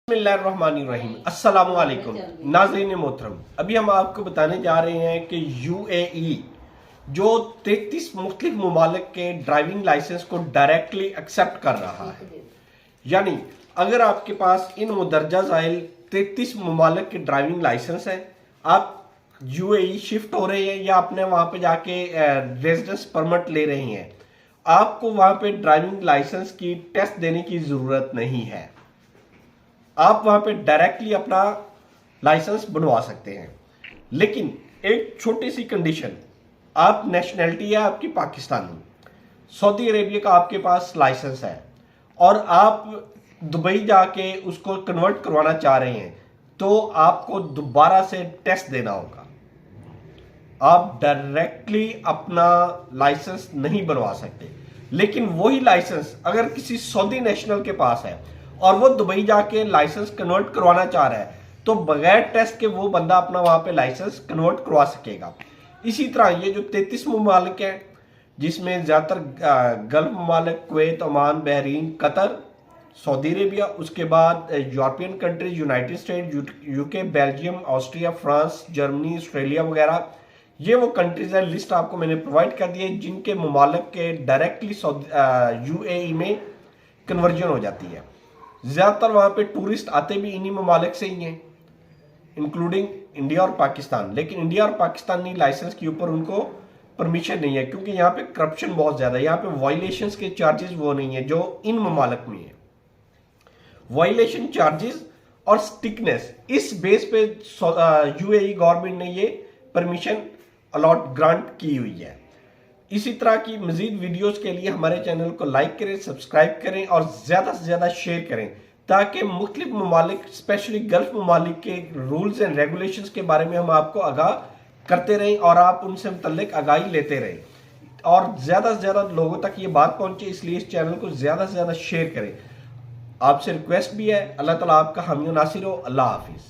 बिस्मिल्लाहिर्रहमानिर्रहीम। अस्सलामु अलैकुम नाज़रीन मोहतरम, अभी हम आपको बताने जा रहे हैं कि यूएई जो 33 मुख्तलिफ ममालिक के ड्राइविंग लाइसेंस को डायरेक्टली एक्सेप्ट कर रहा है। यानी अगर आपके पास इन मुदर्जा ज़ाइल 33 ममालिक के ड्राइविंग लाइसेंस हैं, आप यूएई शिफ्ट हो रहे हैं या आपने वहां पे जाके रेजिडेंस परमिट ले रहे हैं, आपको वहां पे ड्राइविंग लाइसेंस की टेस्ट देने की जरूरत नहीं है। आप वहां पे डायरेक्टली अपना लाइसेंस बनवा सकते हैं। लेकिन एक छोटी सी कंडीशन, आप नेशनैलिटी है आपकी पाकिस्तानी, सऊदी अरेबिया का आपके पास लाइसेंस है और आप दुबई जाके उसको कन्वर्ट करवाना चाह रहे हैं, तो आपको दोबारा से टेस्ट देना होगा। आप डायरेक्टली अपना लाइसेंस नहीं बनवा सकते। लेकिन वही लाइसेंस अगर किसी सऊदी नेशनल के पास है और वो दुबई जाके लाइसेंस कन्वर्ट करवाना चाह रहा है, तो बगैर टेस्ट के वो बंदा अपना वहां पे लाइसेंस कन्वर्ट करवा सकेगा। इसी तरह ये जो 33 ममालिक हैं, जिसमें ज्यादातर गल्फ ममालिक Kuwait, Oman, Bahrain, Qatar, Saudi Arabia, उसके बाद European countries, United state, UK, Belgium, Austria, France, Germany, Australia वगैरह, ये वो कंट्रीज है। लिस्ट आपको मैंने प्रोवाइड कर दी है जिनके ममालिक के डायरेक्टली यूएई में कन्वर्जन हो जाती है। ज्यादातर वहां पे टूरिस्ट आते भी इन्हीं ममालिक से ही हैं, इंक्लूडिंग इंडिया और पाकिस्तान। लेकिन इंडिया और पाकिस्तानी लाइसेंस के ऊपर उनको परमिशन नहीं है, क्योंकि यहाँ पे करप्शन बहुत ज्यादा है। यहाँ पे वायलेशंस के चार्जेस वो नहीं है जो इन ममालिक में है। वायलेशन चार्जेस और स्टिकनेस, इस बेस पे यूएई गवर्नमेंट ने ये परमिशन अलॉट ग्रांट की हुई है। इसी तरह की मजीद वीडियोस के लिए हमारे चैनल को लाइक करें, सब्सक्राइब करें और ज्यादा से ज्यादा शेयर करें, ताकि मुख्तलिफ ममालिक, स्पेशली गल्फ ममालिक के रूल्स एंड रेगुलेशंस के बारे में हम आपको आगाह करते रहें और आप उनसे मुतल्लिक आगाही लेते रहें और ज्यादा से ज्यादा लोगों तक ये बात पहुंचे। इसलिए इस चैनल को ज्यादा से ज्यादा शेयर करें। आपसे रिक्वेस्ट भी है। अल्लाह ताला आपका हामी नासिर हो। अल्लाह हाफिज।